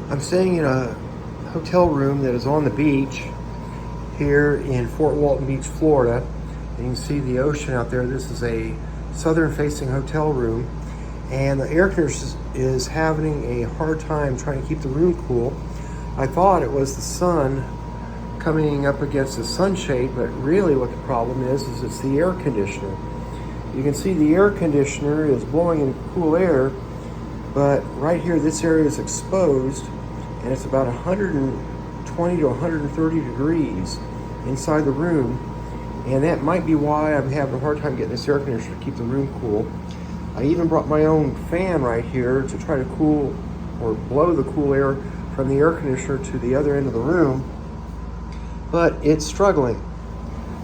I'm staying in a hotel room that is on the beach here in Fort Walton Beach, Florida. And you can see the ocean out there. This is a southern facing hotel room, and the air conditioner is having a hard time trying to keep the room cool. I thought it was the sun coming up against the sunshade, but really what the problem is it's the air conditioner. You can see the air conditioner is blowing in cool air, but right here this area is exposed, and it's about 120 to 130 degrees inside the room, and that might be why I'm having a hard time getting this air conditioner to keep the room cool. I even brought my own fan right here to try to cool or blow the cool air from the air conditioner to the other end of the room, but it's struggling.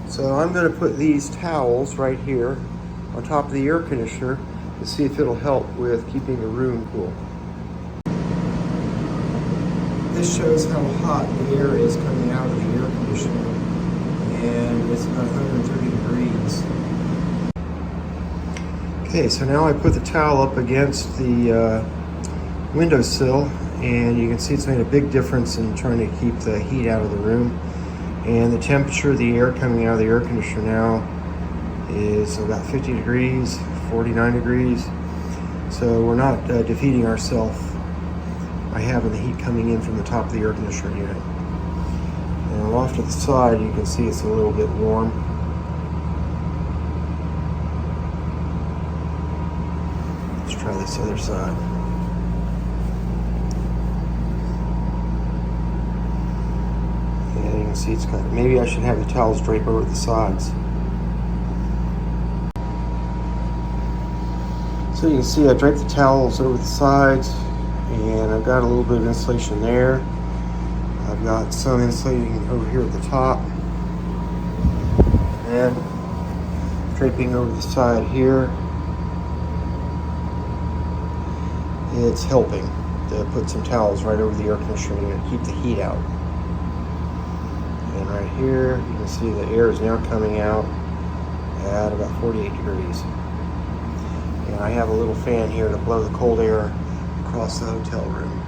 So I'm going to put these towels right here on top of the air conditioner to see if it'll help with keeping the room cool. This shows how hot the air is coming out of the air conditioner, and it's about 130 degrees. Okay, so now I put the towel up against the windowsill, and you can see it's made a big difference in trying to keep the heat out of the room. And the temperature of the air coming out of the air conditioner now is about 50 degrees, 49 degrees. So we're not defeating ourselves by having the heat coming in from the top of the air conditioner unit. And off to the side, you can see it's a little bit warm. Let's try this other side. And you can see it's kind of, maybe I should have the towels drape over the sides. So you can see I draped the towels over the sides, and I've got a little bit of insulation there. I've got some insulating over here at the top, and draping over the side here. It's helping to put some towels right over the air conditioner to keep the heat out. And right here, you can see the air is now coming out at about 48 degrees. And I have a little fan here to blow the cold air across the hotel room.